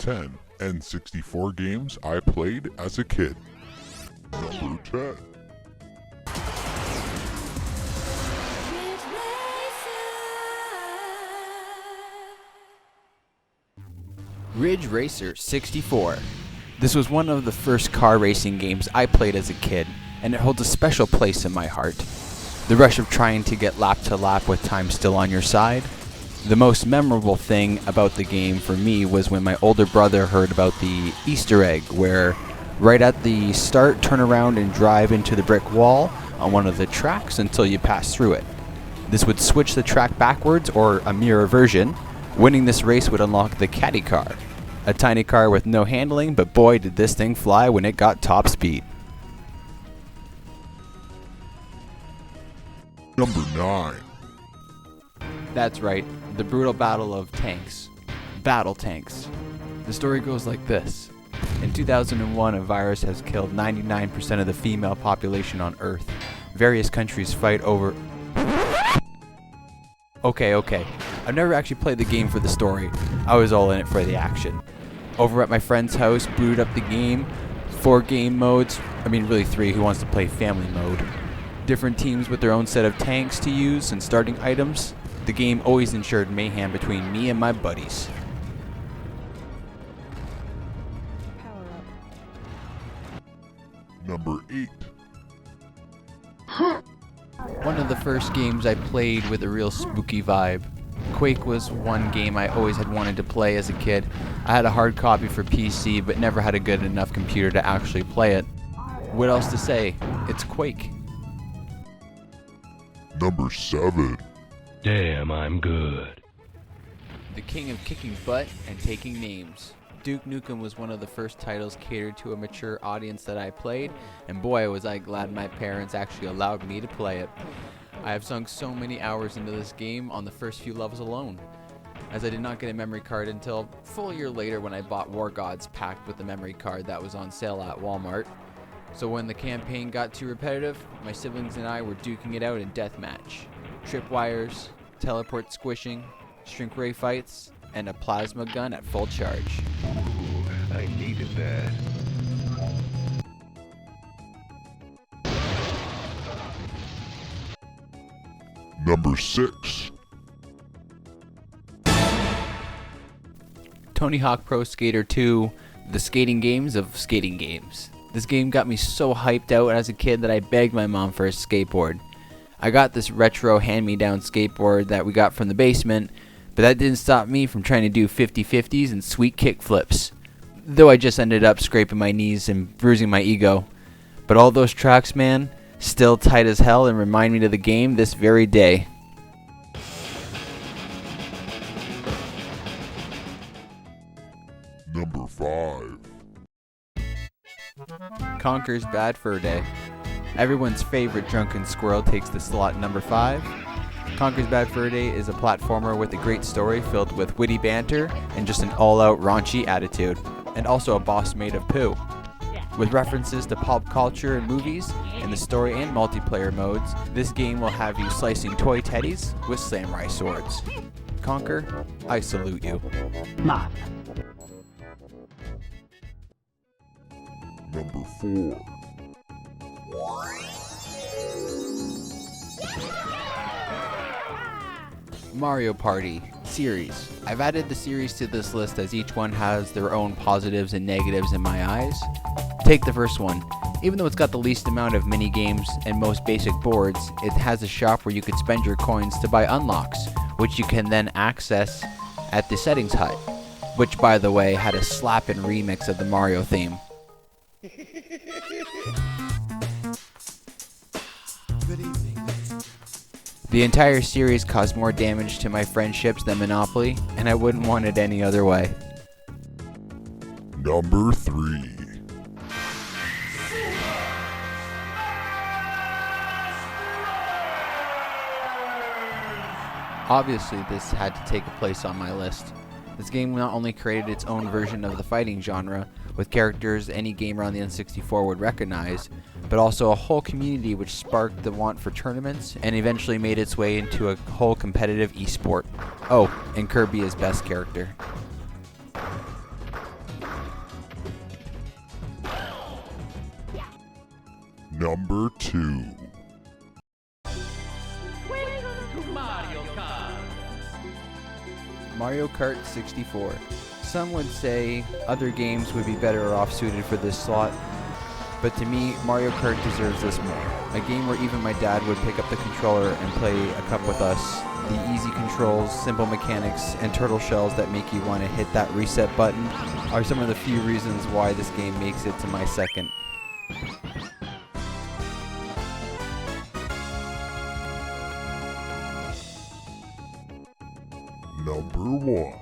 10 n64 games I played as a kid. Number 10. Ridge Racer 64. This was one of the first car racing games I played as a kid, and it holds a special place in my heart. The rush of trying to get lap to lap with time still on your side. The most memorable thing about the game for me was when my older brother heard about the Easter egg, where right at the start, turn around and drive into the brick wall on one of the tracks until you pass through it. This would switch the track backwards, or a mirror version. Winning this race would unlock the caddy car, a tiny car with no handling, but boy did this thing fly when it got top speed. Number 9. That's right, the brutal battle of tanks. Battle tanks. The story goes like this. In 2001, a virus has killed 99% of the female population on Earth. Various countries fight over... Okay. I've never actually played the game for the story. I was all in it for the action. Over at my friend's house, booted up the game. 4 game modes. Really 3, who wants to play family mode. Different teams with their own set of tanks to use and starting items. The game always ensured mayhem between me and my buddies. Number 8. One of the first games I played with a real spooky vibe. Quake was one game I always had wanted to play as a kid. I had a hard copy for PC, but never had a good enough computer to actually play it. What else to say? It's Quake. Number 7. Damn, I'm good. The king of kicking butt and taking names. Duke Nukem was one of the first titles catered to a mature audience that I played, and boy was I glad my parents actually allowed me to play it. I have sunk so many hours into this game on the first few levels alone, as I did not get a memory card until a full year later when I bought War Gods packed with the memory card that was on sale at Walmart. So when the campaign got too repetitive, my siblings and I were duking it out in deathmatch. Tripwires, teleport squishing, shrink ray fights, and a plasma gun at full charge. Ooh, I needed that. Number 6. Tony Hawk Pro Skater 2, the skating games of skating games. This game got me so hyped out as a kid that I begged my mom for a skateboard. I got this retro hand-me-down skateboard that we got from the basement, but that didn't stop me from trying to do 50-50s and sweet kick flips. Though I just ended up scraping my knees and bruising my ego. But all those tracks, man, still tight as hell and remind me of the game this very day. Number 5. Conkers Bad Fur Day. Everyone's favorite drunken squirrel takes the slot number 5. Conkers Bad Fur Day is a platformer with a great story filled with witty banter and just an all-out raunchy attitude, and also a boss made of poo. With references to pop culture and movies, in the story and multiplayer modes, this game will have you slicing toy teddies with samurai swords. Conker, I salute you. Number 4. Mario Party series. I've added the series to this list as each one has their own positives and negatives in my eyes. Take the first one. Even though it's got the least amount of mini games and most basic boards, it has a shop where you could spend your coins to buy unlocks, which you can then access at the settings hut, which by the way had a slappin' remix of the Mario theme. Good evening. The entire series caused more damage to my friendships than Monopoly, and I wouldn't want it any other way. Number 3. Obviously, this had to take a place on my list. This game not only created its own version of the fighting genre, with characters any gamer on the N64 would recognize, but also a whole community which sparked the want for tournaments and eventually made its way into a whole competitive esport. Oh, and Kirby is best character. Number 2. Mario Kart 64. Some would say other games would be better off suited for this slot, but to me, Mario Kart deserves this more. A game where even my dad would pick up the controller and play a cup with us. The easy controls, simple mechanics, and turtle shells that make you want to hit that reset button are some of the few reasons why this game makes it to my second. Number 1.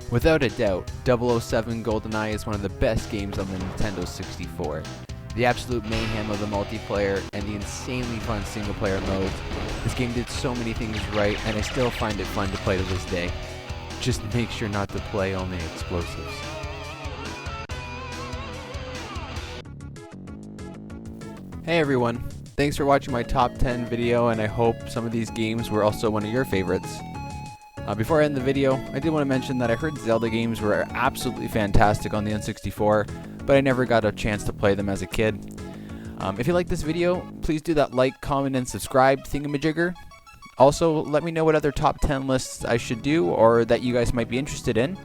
Without a doubt, 007 Goldeneye is one of the best games on the Nintendo 64. The absolute mayhem of the multiplayer and the insanely fun single-player modes. This game did so many things right, and I still find it fun to play to this day. Just make sure not to play only explosives. Hey everyone, thanks for watching my top 10 video, and I hope some of these games were also one of your favorites. Before I end the video, I did want to mention that I heard Zelda games were absolutely fantastic on the N64, but I never got a chance to play them as a kid. If you like this video, please do that like, comment, and subscribe thingamajigger. Also, let me know what other top 10 lists I should do or that you guys might be interested in.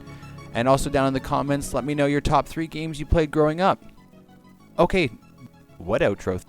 And also down in the comments, let me know your top 3 games you played growing up. Okay, what outro?